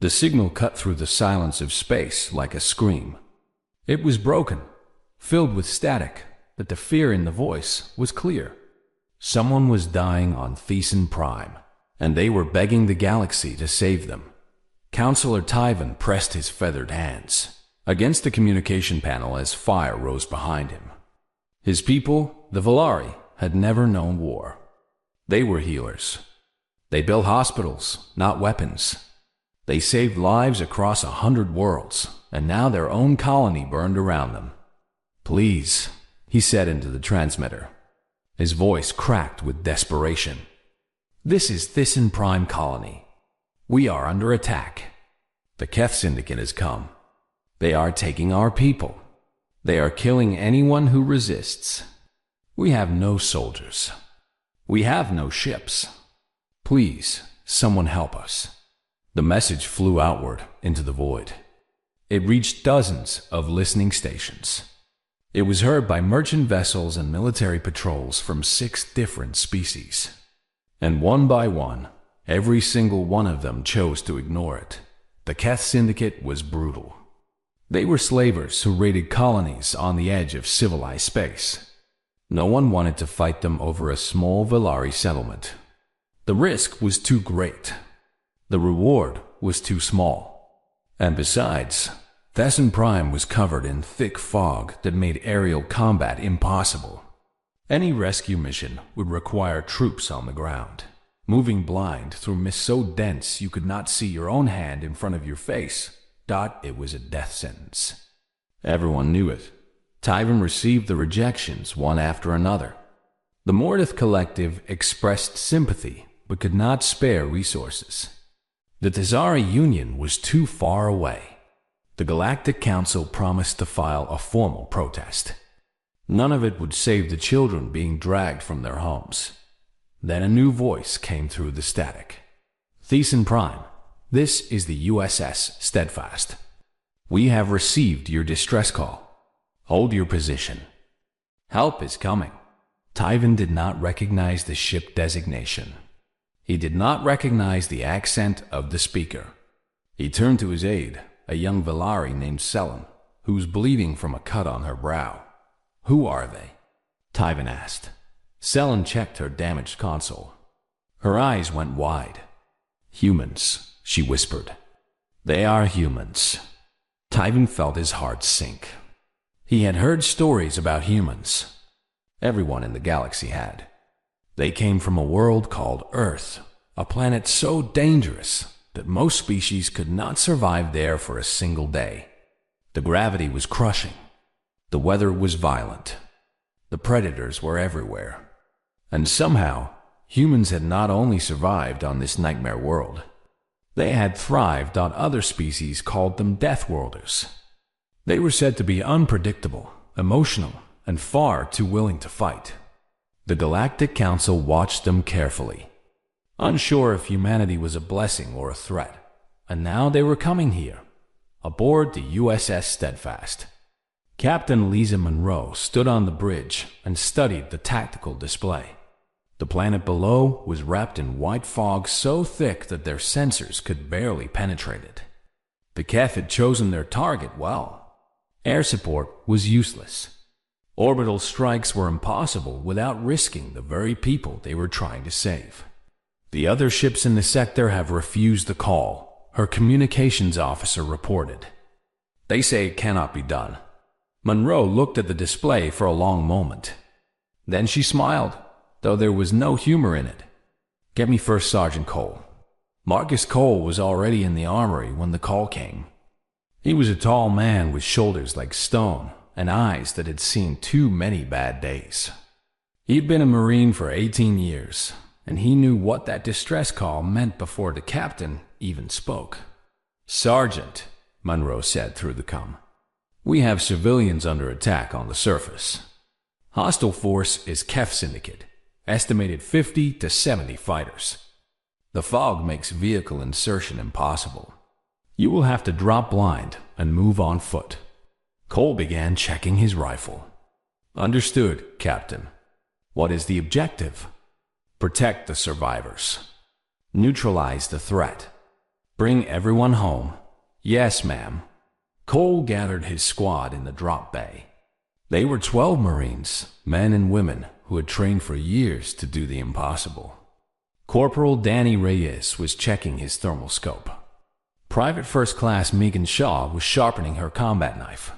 The signal cut through the silence of space like a scream. It was broken, filled with static, but the fear in the voice was clear. Someone was dying on Thesan Prime, and they were begging the galaxy to save them. Counselor Tyvan pressed his feathered hands against the communication panel as fire rose behind him. His people, the Valari, had never known war. They were healers. They built hospitals, not weapons. They saved lives across 100 worlds, and now their own colony burned around them. "Please," he said into the transmitter. His voice cracked with desperation. "This is Thyssen Prime Colony. We are under attack. The Keth Syndicate has come. They are taking our people. They are killing anyone who resists. We have no soldiers. We have no ships. Please, someone help us." The message flew outward into the void. It reached dozens of listening stations. It was heard by merchant vessels and military patrols from 6 different species. And one by one, every single one of them chose to ignore it. The Keth Syndicate was brutal. They were slavers who raided colonies on the edge of civilized space. No one wanted to fight them over a small Valari settlement. The risk was too great. The reward was too small. And besides, Thyssen Prime was covered in thick fog that made aerial combat impossible. Any rescue mission would require troops on the ground, moving blind through mist so dense you could not see your own hand in front of your face. It was a death sentence. Everyone knew it. Tyvan received the rejections one after another. The Mordith Collective expressed sympathy but could not spare resources. The Tazari Union was too far away. The Galactic Council promised to file a formal protest. None of it would save the children being dragged from their homes. Then a new voice came through the static. "Thyssen Prime, this is the USS Steadfast. We have received your distress call. Hold your position. Help is coming." Tyvan did not recognize the ship designation. He did not recognize the accent of the speaker. He turned to his aide, a young Valari named Selen, who was bleeding from a cut on her brow. "Who are they?" Tyvan asked. Selen checked her damaged console. Her eyes went wide. "Humans," she whispered. "They are humans." Tyvan felt his heart sink. He had heard stories about humans. Everyone in the galaxy had. They came from a world called Earth, a planet so dangerous that most species could not survive there for a single day. The gravity was crushing. The weather was violent. The predators were everywhere. And somehow, humans had not only survived on this nightmare world, they had thrived on other species called them Deathworlders. They were said to be unpredictable, emotional, and far too willing to fight. The Galactic Council watched them carefully, unsure if humanity was a blessing or a threat. And now they were coming here, aboard the USS Steadfast. Captain Lisa Monroe stood on the bridge and studied the tactical display. The planet below was wrapped in white fog so thick that their sensors could barely penetrate it. The Keth had chosen their target well. Air support was useless. Orbital strikes were impossible without risking the very people they were trying to save. "The other ships in the sector have refused the call," her communications officer reported. "They say it cannot be done." Monroe looked at the display for a long moment. Then she smiled, though there was no humor in it. "Get me First Sergeant Cole." Marcus Cole was already in the armory when the call came. He was a tall man with shoulders like stone and eyes that had seen too many bad days. He'd been a Marine for 18 years, and he knew what that distress call meant before the captain even spoke. "Sergeant," Monroe said through the comm, "we have civilians under attack on the surface. Hostile force is Keth Syndicate, estimated 50 to 70 fighters. The fog makes vehicle insertion impossible. You will have to drop blind and move on foot." Cole began checking his rifle. "Understood, Captain. What is the objective?" "Protect the survivors. Neutralize the threat. Bring everyone home. Yes, ma'am. Cole gathered his squad in the drop bay. They were 12 Marines, men and women, who had trained for years to do the impossible. Corporal Danny Reyes was checking his thermal scope. Private First Class Megan Shaw was sharpening her combat knife.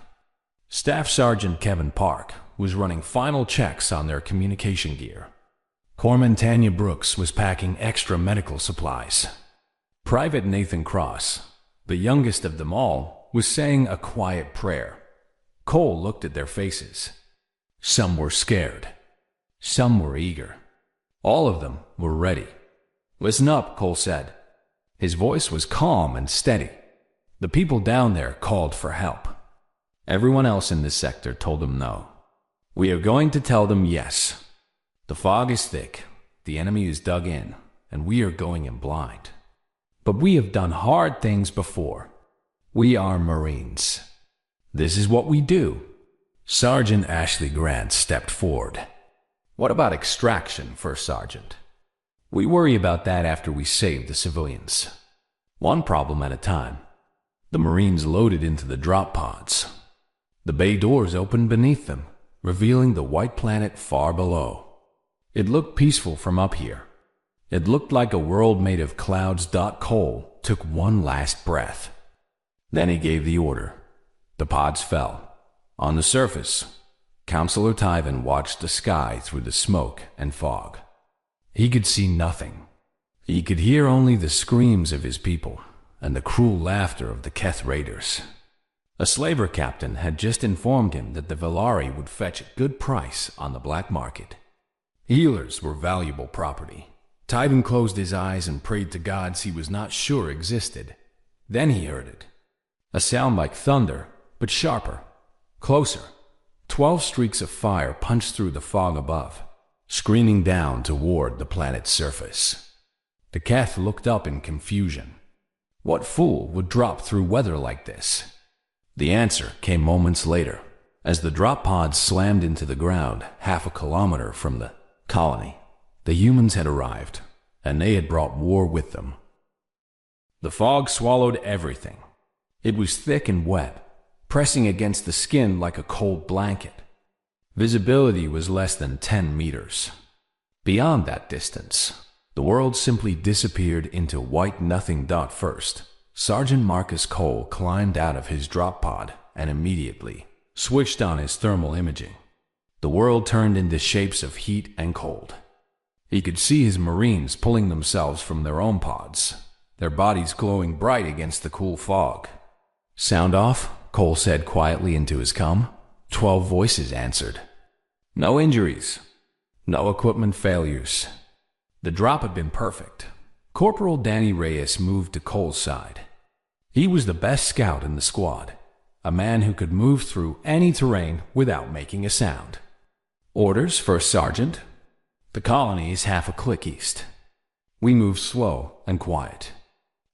Staff Sergeant Kevin Park was running final checks on their communication gear. Corpsman Tanya Brooks was packing extra medical supplies. Private Nathan Cross, the youngest of them all, was saying a quiet prayer. Cole looked at their faces. Some were scared. Some were eager. All of them were ready. Listen up, Cole said. His voice was calm and steady. The people down there called for help. Everyone else in this sector told him no. We are going to tell them yes. The fog is thick, the enemy is dug in, and we are going in blind. But we have done hard things before. We are Marines. This is what we do. Sergeant Ashley Grant stepped forward. What about extraction, First Sergeant? We worry about that after we save the civilians. One problem at a time. The Marines loaded into the drop pods. The bay doors opened beneath them, revealing the white planet far below. It looked peaceful from up here. It looked like a world made of clouds. Cole took one last breath. Then he gave the order. The pods fell. On the surface, Counselor Tyven watched the sky through the smoke and fog. He could see nothing. He could hear only the screams of his people and the cruel laughter of the Keth raiders. A slaver captain had just informed him that the Velari would fetch a good price on the black market. Healers were valuable property. Tyven closed his eyes and prayed to gods he was not sure existed. Then he heard it. A sound like thunder, but sharper, closer. 12 streaks of fire punched through the fog above, screaming down toward the planet's surface. The Keth looked up in confusion. What fool would drop through weather like this? The answer came moments later, as the drop pods slammed into the ground half a kilometer from the colony. The humans had arrived, and they had brought war with them. The fog swallowed everything. It was thick and wet, pressing against the skin like a cold blanket. Visibility was less than 10 meters. Beyond that distance, the world simply disappeared into white nothing. First, Sergeant Marcus Cole climbed out of his drop pod and immediately switched on his thermal imaging. The world turned into shapes of heat and cold. He could see his Marines pulling themselves from their own pods, their bodies glowing bright against the cool fog. Sound off, Cole said quietly into his comm. 12 voices answered. No injuries. No equipment failures. The drop had been perfect. Corporal Danny Reyes moved to Cole's side. He was the best scout in the squad, a man who could move through any terrain without making a sound. Orders, First Sergeant. The colony is half a click east. We move slow and quiet.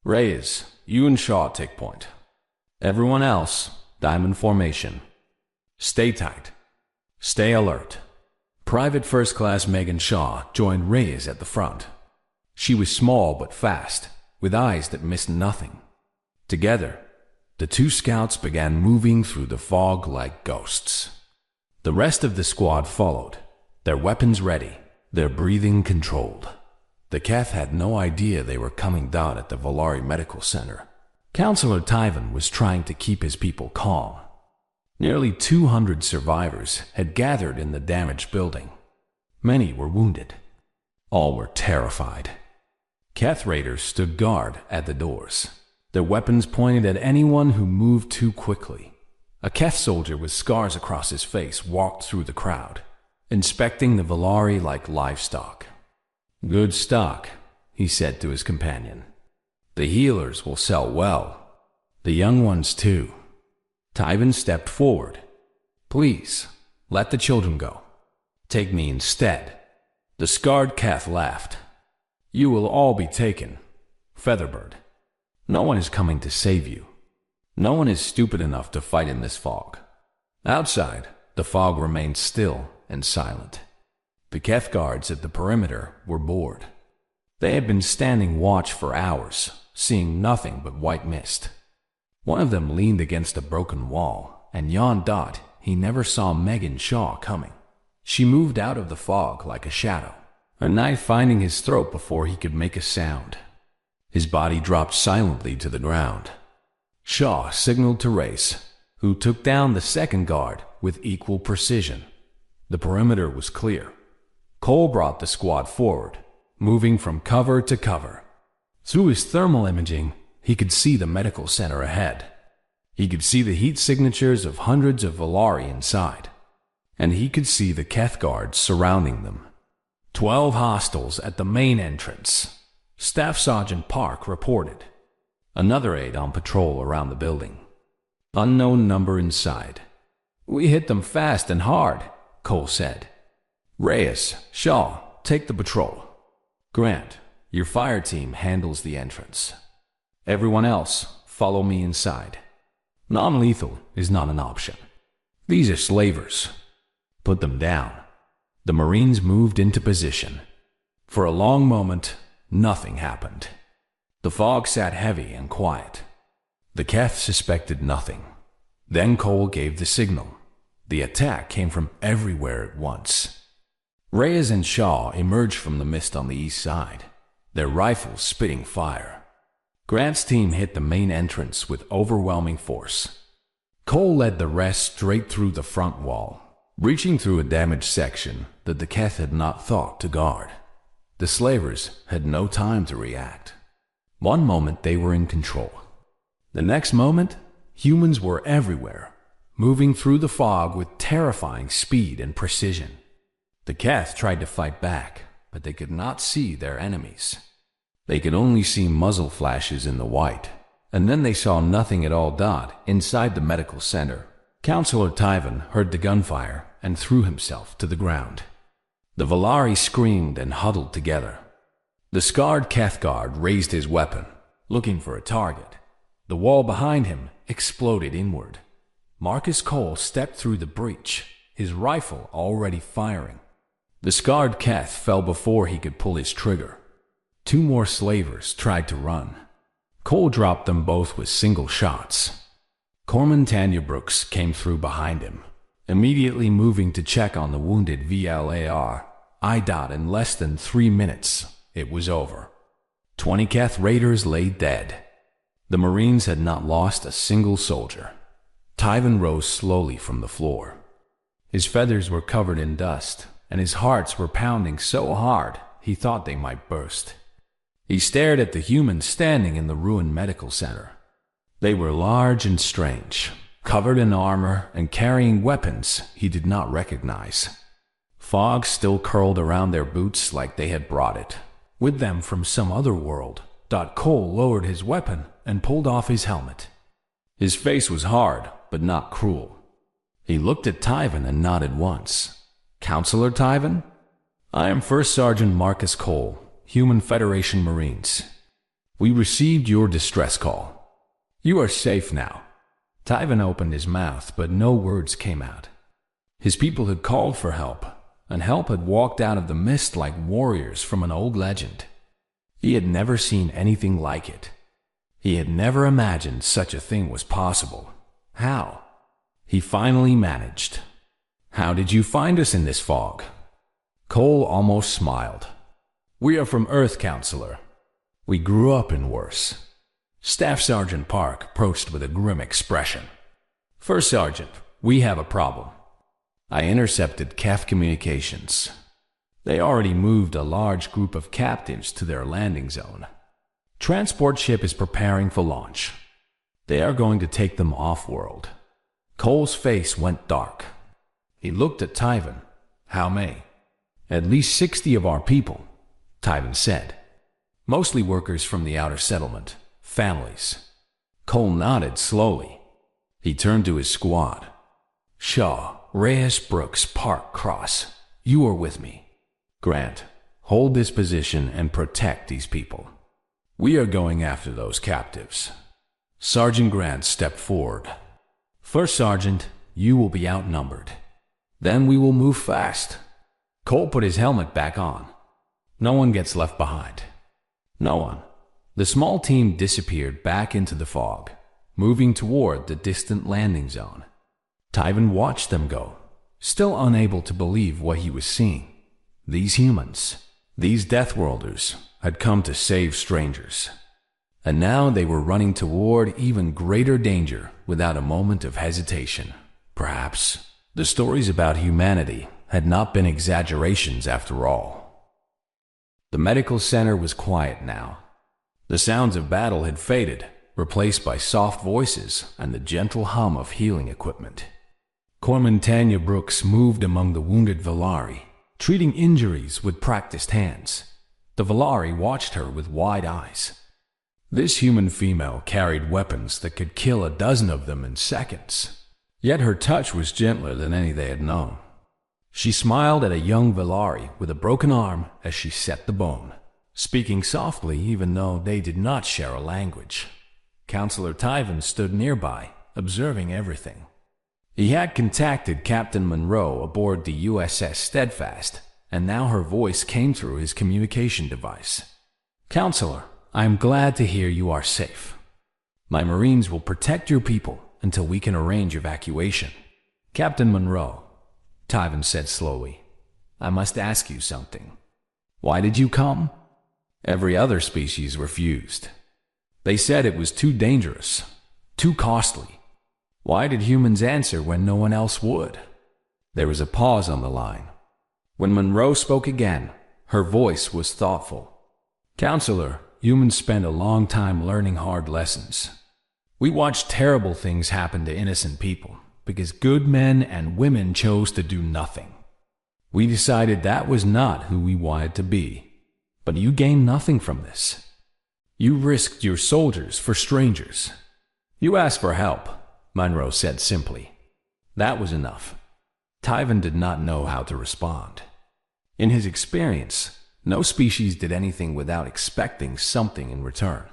Reyes, you and Shaw take point. Everyone else, diamond formation. Stay tight. Stay alert. Private First Class Megan Shaw joined Reyes at the front. She was small but fast, with eyes that missed nothing. Together, the two scouts began moving through the fog like ghosts. The rest of the squad followed, their weapons ready, their breathing controlled. The Keth had no idea they were coming down at the Velari Medical Center. Counselor Tyven was trying to keep his people calm. Nearly 200 survivors had gathered in the damaged building. Many were wounded. All were terrified. Keth raiders stood guard at the doors, their weapons pointed at anyone who moved too quickly. A Keth soldier with scars across his face walked through the crowd, inspecting the Velari like livestock. Good stock, he said to his companion. The healers will sell well. The young ones too. Tyven stepped forward. Please, let the children go. Take me instead. The scarred Keth laughed. You will all be taken, Featherbird. No one is coming to save you. No one is stupid enough to fight in this fog. Outside, the fog remained still and silent. The Keth guards at the perimeter were bored. They had been standing watch for hours, seeing nothing but white mist. One of them leaned against a broken wall and yawned. He never saw Megan Shaw coming. She moved out of the fog like a shadow, a knife finding his throat before he could make a sound. His body dropped silently to the ground. Shaw signaled to Reyes, who took down the second guard with equal precision. The perimeter was clear. Cole brought the squad forward, moving from cover to cover. Through his thermal imaging, he could see the medical center ahead. He could see the heat signatures of hundreds of Valari inside, and he could see the Keth guards surrounding them. 12 hostiles at the main entrance, Staff Sergeant Park reported. Another aide on patrol around the building. Unknown number inside. We hit them fast and hard, Cole said. Reyes, Shaw, take the patrol. Grant, your fire team handles the entrance. Everyone else, follow me inside. Non-lethal is not an option. These are slavers. Put them down. The Marines moved into position. For a long moment, nothing happened. The fog sat heavy and quiet. The Keth suspected nothing. Then Cole gave the signal. The attack came from everywhere at once. Reyes and Shaw emerged from the mist on the east side, their rifles spitting fire. Grant's team hit the main entrance with overwhelming force. Cole led the rest straight through the front wall, reaching through a damaged section that the Keth had not thought to guard. The slavers had no time to react. One moment they were in control. The next moment, humans were everywhere, moving through the fog with terrifying speed and precision. The Keth tried to fight back, but they could not see their enemies. They could only see muzzle flashes in the white, and then they saw nothing at all. Inside the medical center, Counselor Tyven heard the gunfire and threw himself to the ground. The Valari screamed and huddled together. The scarred Keth guard raised his weapon, looking for a target. The wall behind him exploded inward. Marcus Cole stepped through the breach, his rifle already firing. The scarred Keth fell before he could pull his trigger. 2 more slavers tried to run. Cole dropped them both with single shots. Corman Tanya Brooks came through behind him, immediately moving to check on the wounded VLAR. In less than 3 minutes, it was over. 20 Keth raiders lay dead. The Marines had not lost a single soldier. Tyven rose slowly from the floor. His feathers were covered in dust, and his hearts were pounding so hard he thought they might burst. He stared at the humans standing in the ruined medical center. They were large and strange, covered in armor and carrying weapons he did not recognize. Fog still curled around their boots like they had brought it with them from some other world. Cole lowered his weapon and pulled off his helmet. His face was hard, but not cruel. He looked at Tyven and nodded once. Counselor Tyven? I am First Sergeant Marcus Cole, Human Federation Marines. We received your distress call. You are safe now. Tyven opened his mouth, but no words came out. His people had called for help, and help had walked out of the mist like warriors from an old legend. He had never seen anything like it. He had never imagined such a thing was possible. How? He finally managed. How did you find us in this fog? Cole almost smiled. We are from Earth, Counselor. We grew up in worse. Staff Sergeant Park approached with a grim expression. First Sergeant, we have a problem. I intercepted CAF communications. They already moved a large group of captives to their landing zone. Transport ship is preparing for launch. They are going to take them off-world. Cole's face went dark. He looked at Tyven. How many? At least 60 of our people, Tyven said. Mostly workers from the outer settlement, families. Cole nodded slowly. He turned to his squad. Shaw, Reyes, Brooks, Park, Cross, you are with me. Grant, hold this position and protect these people. We are going after those captives. Sergeant Grant stepped forward. First Sergeant, you will be outnumbered. Then we will move fast. Cole put his helmet back on. No one gets left behind. No one. The small team disappeared back into the fog, moving toward the distant landing zone. Tyven watched them go, still unable to believe what he was seeing. These humans, these Deathworlders, had come to save strangers. And now they were running toward even greater danger without a moment of hesitation. Perhaps the stories about humanity had not been exaggerations after all. The medical center was quiet now. The sounds of battle had faded, replaced by soft voices and the gentle hum of healing equipment. Corpsman Tanya Brooks moved among the wounded Valari, treating injuries with practiced hands. The Valari watched her with wide eyes. This human female carried weapons that could kill a dozen of them in seconds. Yet her touch was gentler than any they had known. She smiled at a young Valari with a broken arm as she set the bone, speaking softly even though they did not share a language. Counselor Tyven stood nearby, observing everything. He had contacted Captain Monroe aboard the USS Steadfast, and now her voice came through his communication device. "Counselor, I am glad to hear you are safe. My Marines will protect your people until we can arrange evacuation." "Captain Monroe," Tyven said slowly, "I must ask you something. Why did you come?" Every other species refused. They said it was too dangerous, too costly. Why did humans answer when no one else would? There was a pause on the line. When Monroe spoke again, her voice was thoughtful. "Counselor, humans spend a long time learning hard lessons. We watched terrible things happen to innocent people because good men and women chose to do nothing. We decided that was not who we wanted to be. But you gained nothing from this. You risked your soldiers for strangers. You asked for help," Monroe said simply. That was enough. Tyven did not know how to respond. In his experience, no species did anything without expecting something in return.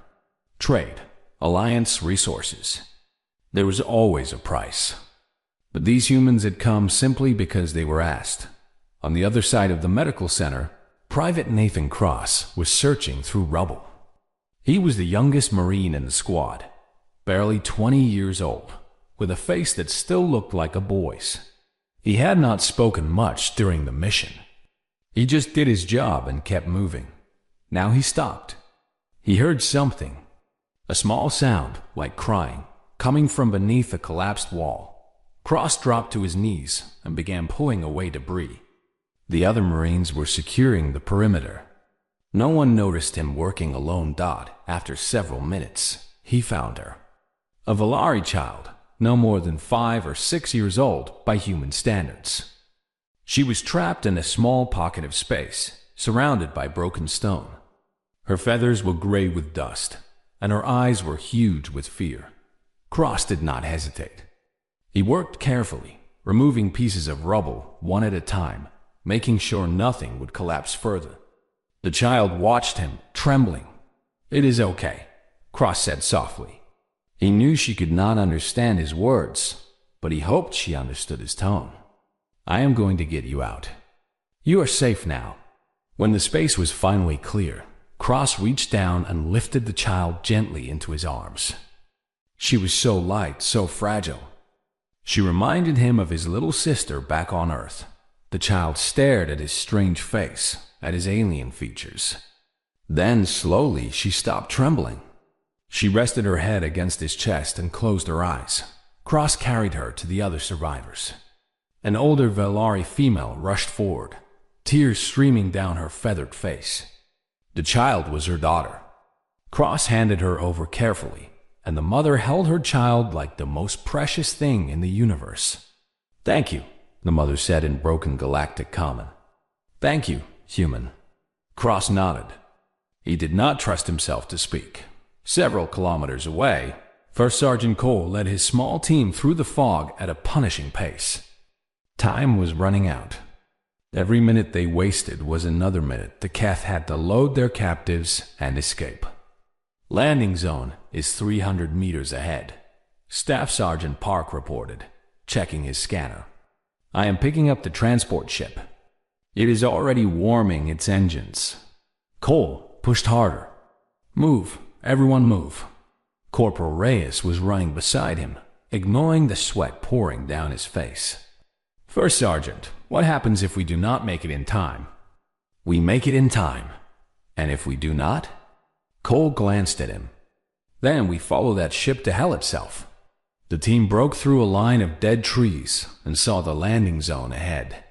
Trade, alliance, resources. There was always a price. But these humans had come simply because they were asked. On the other side of the medical center, Private Nathan Cross was searching through rubble. He was the youngest Marine in the squad, barely 20 years old, with a face that still looked like a boy's. He had not spoken much during the mission. He just did his job and kept moving. Now he stopped. He heard something, a small sound like crying, coming from beneath a collapsed wall. Cross dropped to his knees and began pulling away debris. The other Marines were securing the perimeter. No one noticed him working alone. After several minutes, he found her. A Valari child, no more than 5 or 6 years old by human standards. She was trapped in a small pocket of space, surrounded by broken stone. Her feathers were gray with dust, and her eyes were huge with fear. Cross did not hesitate. He worked carefully, removing pieces of rubble one at a time, making sure nothing would collapse further. The child watched him, trembling. "It is okay," Cross said softly. He knew she could not understand his words, but he hoped she understood his tone. "I am going to get you out. You are safe now." When the space was finally clear, Cross reached down and lifted the child gently into his arms. She was so light, so fragile. She reminded him of his little sister back on Earth. The child stared at his strange face, at his alien features. Then, slowly, she stopped trembling. She rested her head against his chest and closed her eyes. Cross carried her to the other survivors. An older Valari female rushed forward, tears streaming down her feathered face. The child was her daughter. Cross handed her over carefully, and the mother held her child like the most precious thing in the universe. "Thank you," the mother said in broken galactic common. "Thank you, human." Cross nodded. He did not trust himself to speak. Several kilometers away, First Sergeant Cole led his small team through the fog at a punishing pace. Time was running out. Every minute they wasted was another minute the Keth had to load their captives and escape. "Landing zone is 300 meters ahead," Staff Sergeant Park reported, checking his scanner. "I am picking up the transport ship. It is already warming its engines." Cole pushed harder. "Move," Everyone move. Corporal Reyes was running beside him, ignoring the sweat pouring down his face. First Sergeant, what happens if we do not make it in time? We make it in time. And if we do not? Cole glanced at him. Then we follow that ship to hell itself. The team broke through a line of dead trees and saw the landing zone ahead.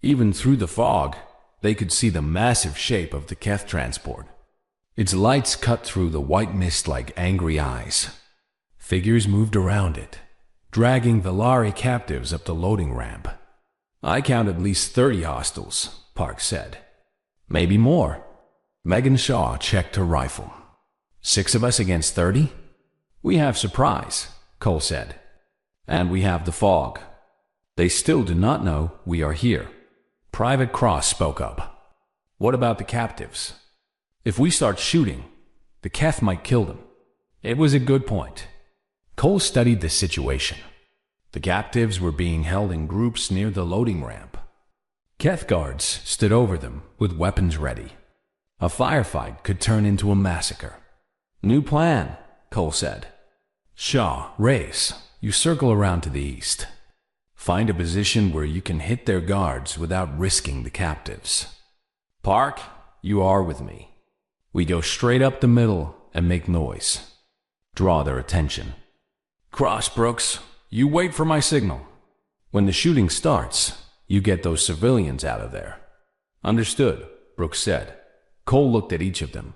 Even through the fog, they could see the massive shape of the Keth transport. Its lights cut through the white mist like angry eyes. Figures moved around it, dragging Valari captives up the loading ramp. I count at least 30 hostiles, Park said. Maybe more. Megan Shaw checked her rifle. 6 of us against 30? We have surprise, Cole said. And we have the fog. They still do not know we are here. Private Cross spoke up. What about the captives? If we start shooting, the Keth might kill them. It was a good point. Cole studied the situation. The captives were being held in groups near the loading ramp. Keth guards stood over them with weapons ready. A firefight could turn into a massacre. New plan, Cole said. Shaw, Reyes, you circle around to the east. Find a position where you can hit their guards without risking the captives. Park, you are with me. We go straight up the middle and make noise. Draw their attention. Cross, Brooks, you wait for my signal. When the shooting starts, you get those civilians out of there. Understood, Brooks said. Cole looked at each of them.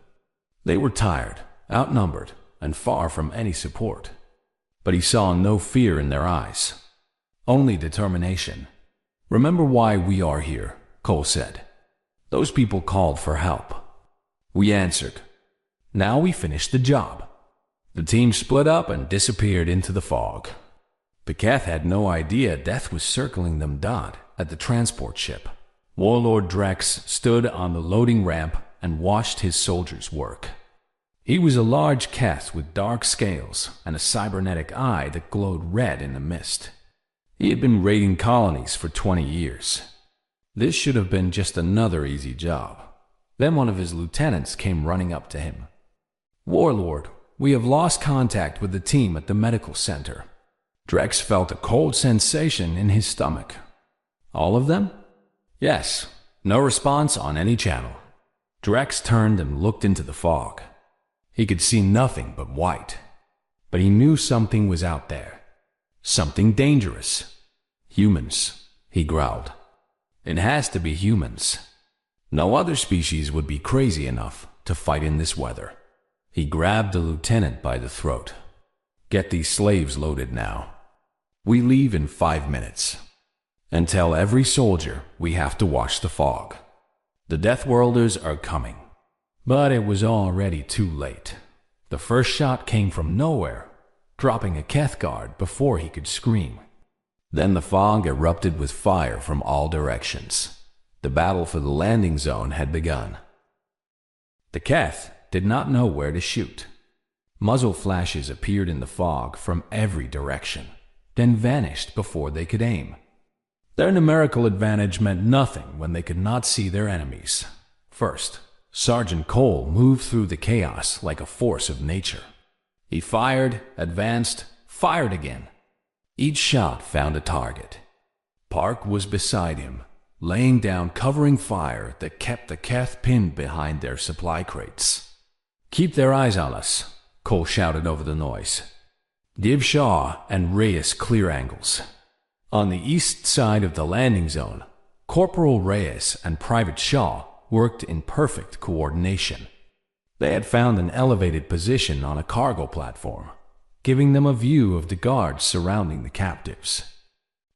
They were tired, outnumbered, and far from any support. But he saw no fear in their eyes. Only determination. Remember why we are here, Cole said. Those people called for help. We answered. Now we finished the job. The team split up and disappeared into the fog. The Keth had no idea death was circling them at the transport ship. Warlord Drex stood on the loading ramp and watched his soldiers work. He was a large Keth with dark scales and a cybernetic eye that glowed red in the mist. He had been raiding colonies for 20 years. This should have been just another easy job. Then one of his lieutenants came running up to him. Warlord, we have lost contact with the team at the medical center. Drex felt a cold sensation in his stomach. All of them? Yes. No response on any channel. Drex turned and looked into the fog. He could see nothing but white. But he knew something was out there. Something dangerous. Humans, he growled. It has to be humans. No other species would be crazy enough to fight in this weather. He grabbed the lieutenant by the throat. Get these slaves loaded now. We leave in 5 minutes. And tell every soldier we have to watch the fog. The Death Worlders are coming. But it was already too late. The first shot came from nowhere, dropping a Keth guard before he could scream. Then the fog erupted with fire from all directions. The battle for the landing zone had begun. The Keth did not know where to shoot. Muzzle flashes appeared in the fog from every direction, then vanished before they could aim. Their numerical advantage meant nothing when they could not see their enemies. First, Sergeant Cole moved through the chaos like a force of nature. He fired, advanced, fired again. Each shot found a target. Park was beside him, laying down covering fire that kept the Keth pinned behind their supply crates. Keep their eyes on us, Cole shouted over the noise. Give Shaw and Reyes clear angles. On the east side of the landing zone, Corporal Reyes and Private Shaw worked in perfect coordination. They had found an elevated position on a cargo platform, giving them a view of the guards surrounding the captives.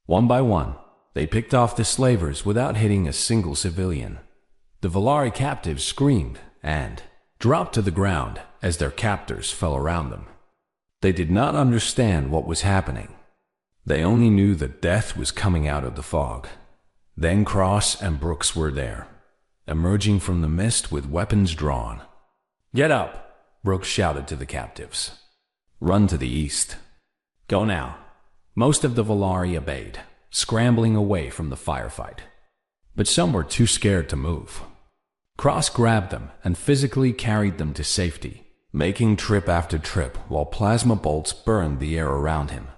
One by one, they picked off the slavers without hitting a single civilian. The Valari captives screamed and dropped to the ground as their captors fell around them. They did not understand what was happening. They only knew that death was coming out of the fog. Then Cross and Brooks were there, emerging from the mist with weapons drawn. Get up, Brooks shouted to the captives. Run to the east. Go now. Most of the Valari obeyed, scrambling away from the firefight. But some were too scared to move. Cross grabbed them and physically carried them to safety, making trip after trip while plasma bolts burned the air around him.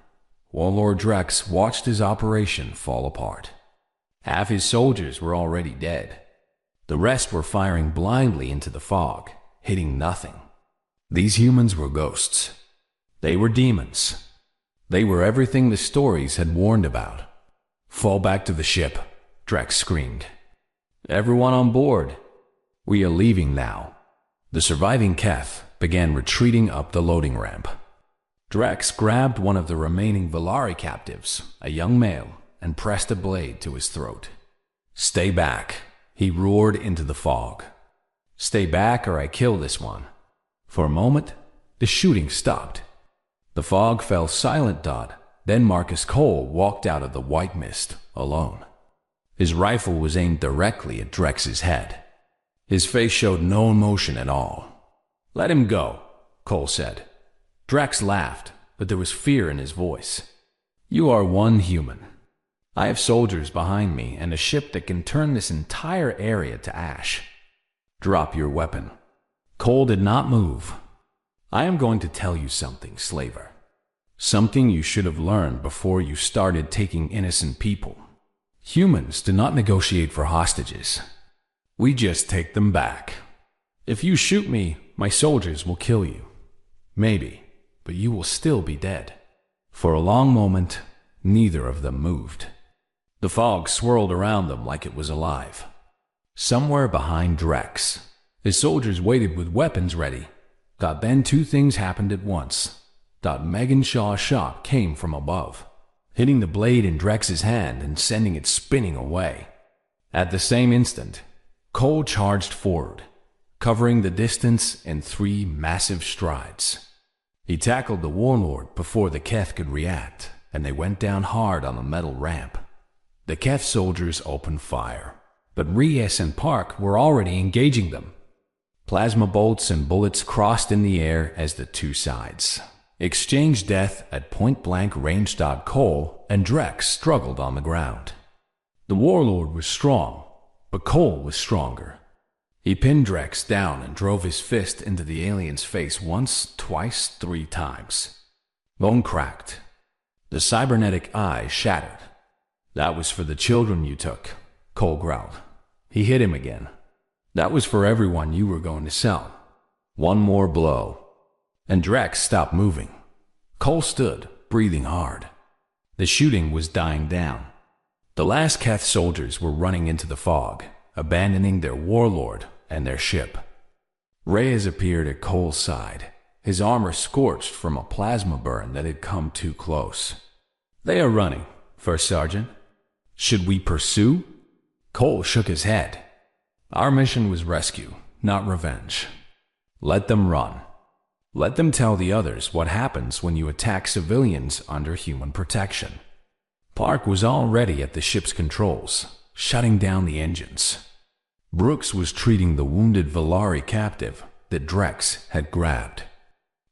Warlord Drex watched his operation fall apart. Half his soldiers were already dead. The rest were firing blindly into the fog, hitting nothing. These humans were ghosts. They were demons. They were everything the stories had warned about. "Fall back to the ship," Drex screamed. "Everyone on board. We are leaving now." The surviving Keth began retreating up the loading ramp. Drex grabbed one of the remaining Valari captives, a young male, and pressed a blade to his throat. "Stay back," he roared into the fog. "Stay back or I kill this one." For a moment, the shooting stopped. The fog fell silent. Then Marcus Cole walked out of the white mist, alone. His rifle was aimed directly at Drex's head. His face showed no emotion at all. "Let him go," Cole said. Drex laughed, but there was fear in his voice. "You are one human. I have soldiers behind me and a ship that can turn this entire area to ash. Drop your weapon." Cole did not move. "I am going to tell you something, slaver. Something you should have learned before you started taking innocent people. Humans do not negotiate for hostages. We just take them back. If you shoot me, my soldiers will kill you. Maybe, but you will still be dead." For a long moment, neither of them moved. The fog swirled around them like it was alive. Somewhere behind Drex, his soldiers waited with weapons ready. Then two things happened at once. Megan Shaw's shot came from above, hitting the blade in Drex's hand and sending it spinning away. At the same instant, Cole charged forward, covering the distance in 3 massive strides. He tackled the warlord before the Keth could react, and they went down hard on the metal ramp. The Keth soldiers opened fire, but Reyes and Park were already engaging them. Plasma bolts and bullets crossed in the air as the two sides exchanged death at point-blank range. Cole and Drex struggled on the ground. The warlord was strong, but Cole was stronger. He pinned Drex down and drove his fist into the alien's face once, twice, 3 times. Bone cracked. The cybernetic eye shattered. "That was for the children you took," Cole growled. He hit him again. "That was for everyone you were going to sell." One more blow, and Drex stopped moving. Cole stood, breathing hard. The shooting was dying down. The last Keth soldiers were running into the fog, abandoning their warlord and their ship. Reyes appeared at Cole's side, his armor scorched from a plasma burn that had come too close. "They are running, First Sergeant. Should we pursue?" Cole shook his head. "Our mission was rescue, not revenge. Let them run. Let them tell the others what happens when you attack civilians under human protection." Park was already at the ship's controls, shutting down the engines. Brooks was treating the wounded Valari captive that Drex had grabbed.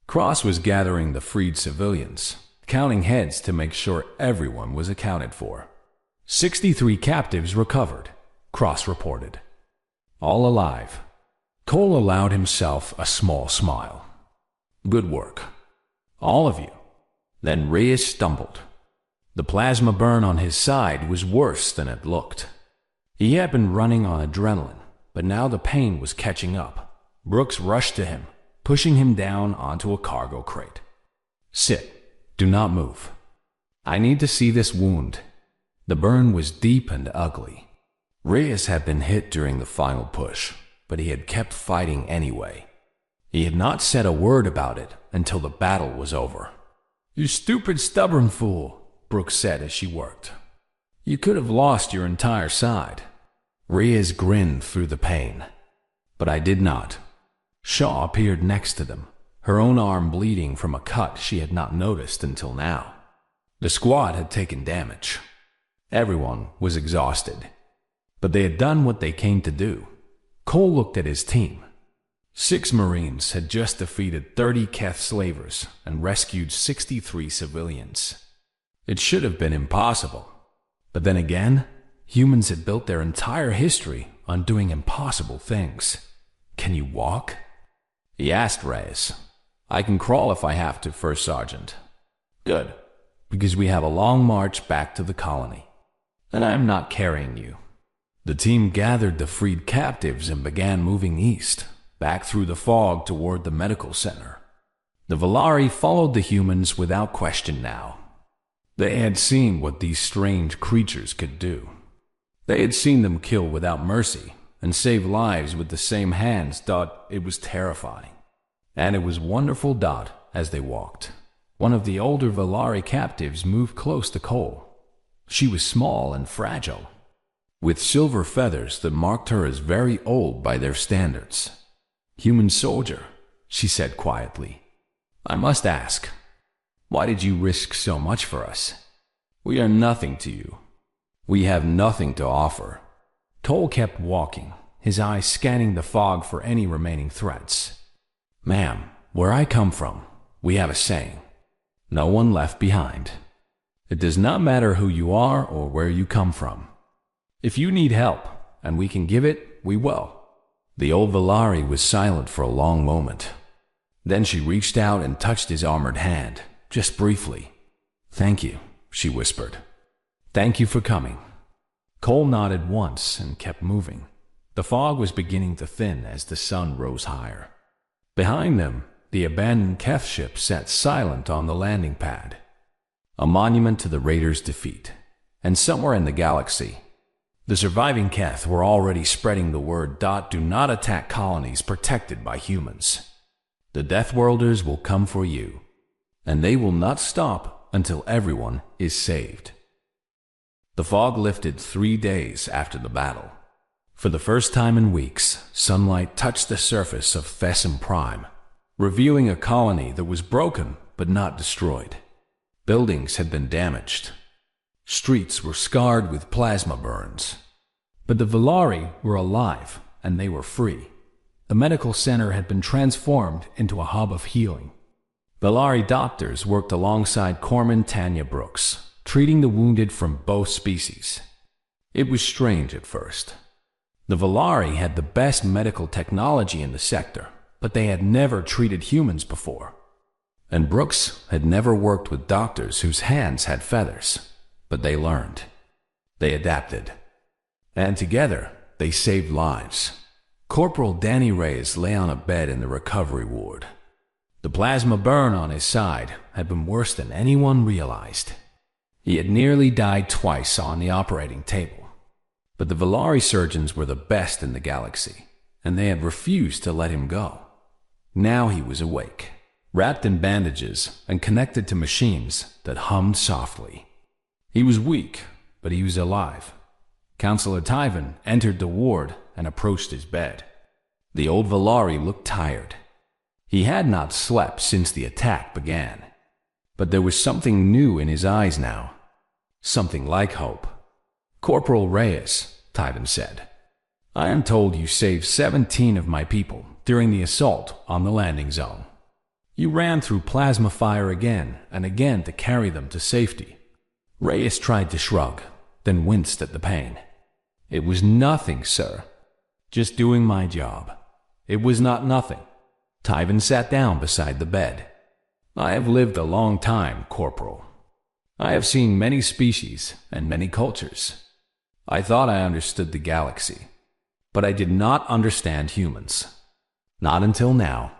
Cross was gathering the freed civilians, counting heads to make sure everyone was accounted for. 63 captives recovered, Cross reported. All alive. Cole allowed himself a small smile. "Good work. All of you." Then Reyes stumbled. The plasma burn on his side was worse than it looked. He had been running on adrenaline, but now the pain was catching up. Brooks rushed to him, pushing him down onto a cargo crate. "Sit. Do not move. I need to see this wound." The burn was deep and ugly. Reyes had been hit during the final push, but he had kept fighting anyway. He had not said a word about it until the battle was over. "You stupid, stubborn fool," Brooks said as she worked. "You could have lost your entire side." Reyes grinned through the pain. "But I did not." Shaw appeared next to them, her own arm bleeding from a cut she had not noticed until now. The squad had taken damage. Everyone was exhausted. But they had done what they came to do. Cole looked at his team. 6 Marines had just defeated 30 Keth slavers and rescued 63 civilians. It should have been impossible. But then again, humans had built their entire history on doing impossible things. Can you walk? he asked Reyes. I can crawl if I have to, First Sergeant. Good, because we have a long march back to the colony, and I am not carrying you. The team gathered the freed captives and began moving east, back through the fog toward the medical center. The Valari followed the humans without question now. They had seen what these strange creatures could do. They had seen them kill without mercy and save lives with the same hands. It was terrifying. And it was wonderful. As they walked, one of the older Valari captives moved close to Cole. She was small and fragile, with silver feathers that marked her as very old by their standards. Human soldier, she said quietly, I must ask, why did you risk so much for us? We are nothing to you. We have nothing to offer. Cole kept walking, his eyes scanning the fog for any remaining threats. Ma'am, where I come from, we have a saying, no one left behind. It does not matter who you are or where you come from. If you need help, and we can give it, we will. The old Valari was silent for a long moment. Then she reached out and touched his armored hand, just briefly. Thank you, she whispered. Thank you for coming. Cole nodded once and kept moving. The fog was beginning to thin as the sun rose higher. Behind them, the abandoned Keth ship sat silent on the landing pad, a monument to the Raiders' defeat. And somewhere in the galaxy, the surviving Keth were already spreading the word. Do not attack colonies protected by humans. The Death Worlders will come for you, and they will not stop until everyone is saved. The fog lifted 3 days after the battle. For the first time in weeks, sunlight touched the surface of Thesson Prime, revealing a colony that was broken but not destroyed. Buildings had been damaged. Streets were scarred with plasma burns. But the Valari were alive, and they were free. The medical center had been transformed into a hub of healing. Valari doctors worked alongside Corpsman Tanya Brooks, treating the wounded from both species. It was strange at first. The Valari had the best medical technology in the sector, but they had never treated humans before. And Brooks had never worked with doctors whose hands had feathers, but they learned. They adapted. And together, they saved lives. Corporal Danny Reyes lay on a bed in the recovery ward. The plasma burn on his side had been worse than anyone realized. He had nearly died twice on the operating table. But the Valari surgeons were the best in the galaxy, and they had refused to let him go. Now he was awake, wrapped in bandages and connected to machines that hummed softly. He was weak, but he was alive. Counselor Tyven entered the ward and approached his bed. The old Valari looked tired. He had not slept since the attack began. But there was something new in his eyes now. Something like hope. Corporal Reyes, Tyven said, I am told you saved 17 of my people during the assault on the landing zone. You ran through plasma fire again and again to carry them to safety. Reyes tried to shrug, then winced at the pain. It was nothing, sir. Just doing my job. It was not nothing. Tyven sat down beside the bed. I have lived a long time, Corporal. I have seen many species and many cultures. I thought I understood the galaxy, but I did not understand humans. Not until now.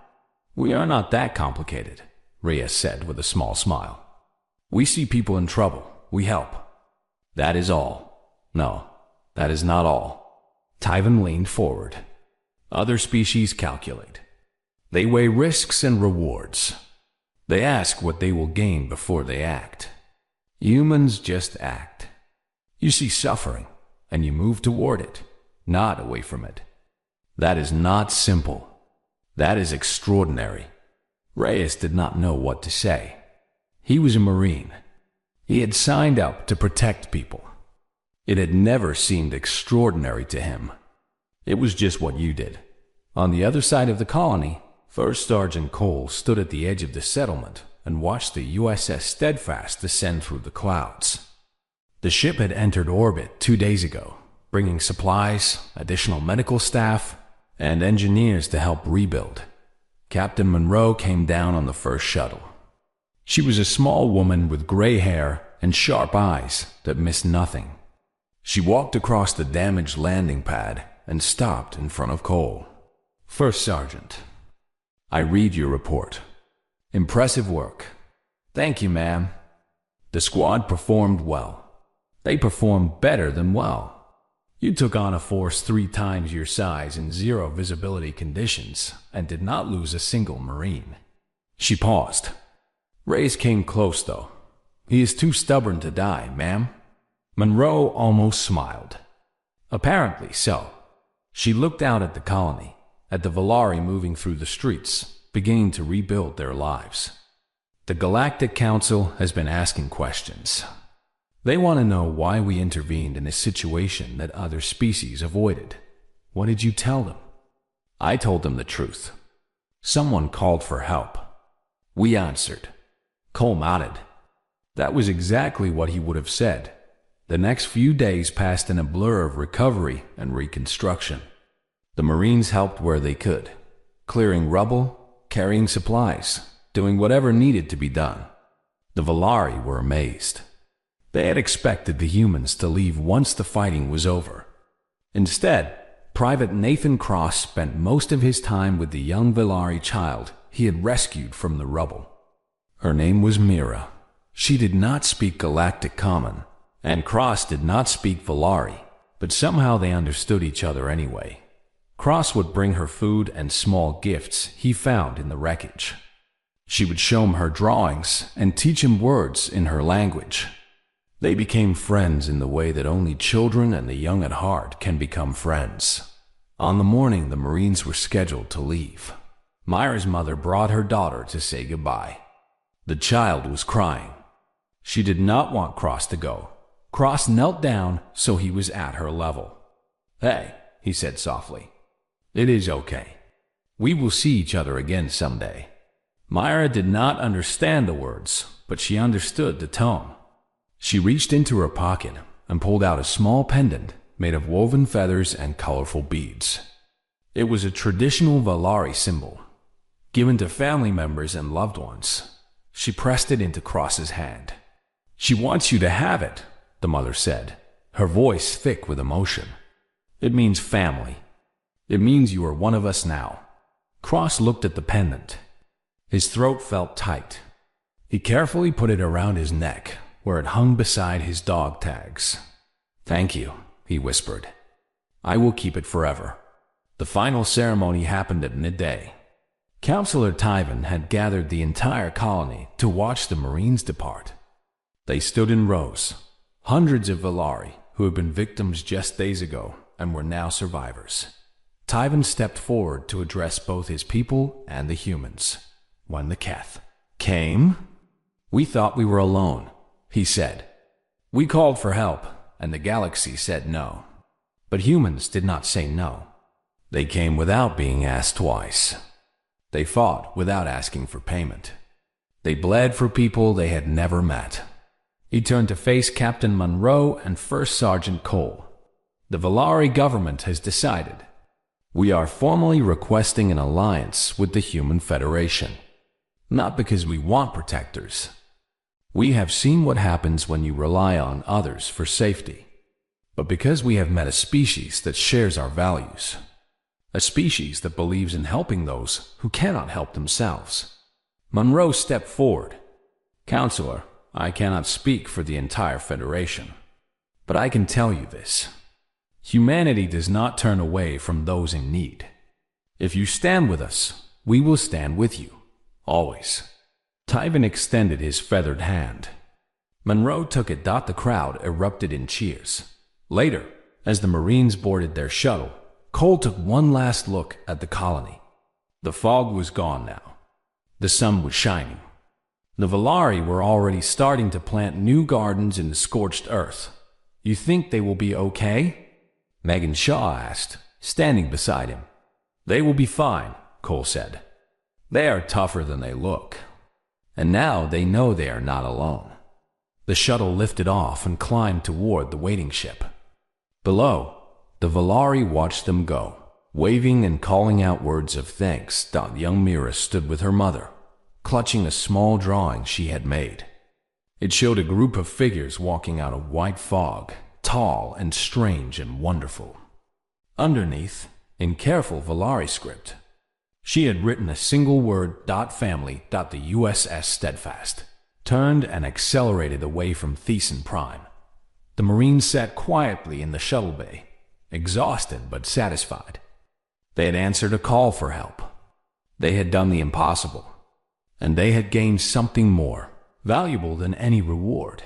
We are not that complicated, Reyes said with a small smile. We see people in trouble. We help. That is all. No, that is not all. Tyven leaned forward. Other species calculate. They weigh risks and rewards. They ask what they will gain before they act. Humans just act. You see suffering, and you move toward it, not away from it. That is not simple. That is extraordinary. Reyes did not know what to say. He was a Marine. He had signed up to protect people. It had never seemed extraordinary to him. It was just what you did. On the other side of the colony, First Sergeant Cole stood at the edge of the settlement and watched the USS Steadfast descend through the clouds. The ship had entered orbit 2 days ago, bringing supplies, additional medical staff, and engineers to help rebuild. Captain Monroe came down on the first shuttle. She was a small woman with gray hair and sharp eyes that missed nothing. She walked across the damaged landing pad and stopped in front of Cole. "First Sergeant, I read your report. Impressive work." "Thank you, ma'am." "The squad performed well. They performed better than well. You took on a force 3 times your size in 0 visibility conditions and did not lose a single Marine." She paused. Reyes came close, though. "He is too stubborn to die, ma'am." Monroe almost smiled. "Apparently so." She looked out at the colony, at the Valari moving through the streets, beginning to rebuild their lives. "The Galactic Council has been asking questions. They want to know why we intervened in a situation that other species avoided. What did you tell them?" "I told them the truth. Someone called for help. We answered." Cole nodded. That was exactly what he would have said. The next few days passed in a blur of recovery and reconstruction. The Marines helped where they could, clearing rubble, carrying supplies, doing whatever needed to be done. The Valari were amazed. They had expected the humans to leave once the fighting was over. Instead, Private Nathan Cross spent most of his time with the young Valari child he had rescued from the rubble. Her name was Mira. She did not speak Galactic Common, and Cross did not speak Valari, but somehow they understood each other anyway. Cross would bring her food and small gifts he found in the wreckage. She would show him her drawings and teach him words in her language. They became friends in the way that only children and the young at heart can become friends. On the morning the Marines were scheduled to leave, Myra's mother brought her daughter to say goodbye. The child was crying. She did not want Cross to go. Cross knelt down so he was at her level. "Hey," he said softly. "It is okay. We will see each other again someday." Myra did not understand the words, but she understood the tone. She reached into her pocket and pulled out a small pendant made of woven feathers and colorful beads. It was a traditional Valari symbol, given to family members and loved ones. She pressed it into Cross's hand. "She wants you to have it," the mother said, her voice thick with emotion. "It means family. It means you are one of us now." Cross looked at the pendant. His throat felt tight. He carefully put it around his neck, where it hung beside his dog tags. "Thank you," he whispered. "I will keep it forever." The final ceremony happened at midday. Counselor Tyven had gathered the entire colony to watch the Marines depart. They stood in rows, hundreds of Valari who had been victims just days ago and were now survivors. Tyven stepped forward to address both his people and the humans. When the Keth came, "We thought we were alone," he said. "We called for help, and the galaxy said no. But humans did not say no. They came without being asked twice. They fought without asking for payment. They bled for people they had never met." He turned to face Captain Monroe and First Sergeant Cole. "The Valari government has decided. We are formally requesting an alliance with the Human Federation. Not because we want protectors. We have seen what happens when you rely on others for safety. But because we have met a species that shares our values. A species that believes in helping those who cannot help themselves." Monroe stepped forward. "Counselor, I cannot speak for the entire Federation. But I can tell you this. Humanity does not turn away from those in need. If you stand with us, we will stand with you. Always." Tyven extended his feathered hand. Monroe took it. The crowd erupted in cheers. Later, as the Marines boarded their shuttle, Cole took one last look at the colony. The fog was gone now. The sun was shining. The Valari were already starting to plant new gardens in the scorched earth. "You think they will be okay?" Megan Shaw asked, standing beside him. "They will be fine," Cole said. "They are tougher than they look. And now they know they are not alone." The shuttle lifted off and climbed toward the waiting ship. Below, the Valari watched them go. Waving and calling out words of thanks, young Mira stood with her mother, clutching a small drawing she had made. It showed a group of figures walking out of white fog, tall and strange and wonderful. Underneath, in careful Valari script, she had written a single word, family. The USS Steadfast turned and accelerated away from Thesan Prime. The Marines sat quietly in the shuttle bay, exhausted but satisfied. They had answered a call for help. They had done the impossible, and they had gained something more valuable than any reward.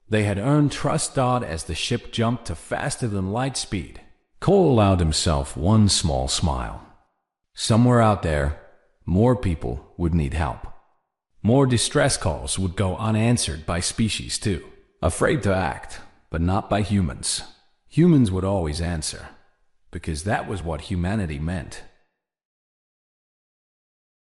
They had earned trust. As the ship jumped to faster than light speed, Cole allowed himself one small smile. Somewhere out there, more people would need help. More distress calls would go unanswered by species too, afraid to act, but not by humans. Humans would always answer, because that was what humanity meant.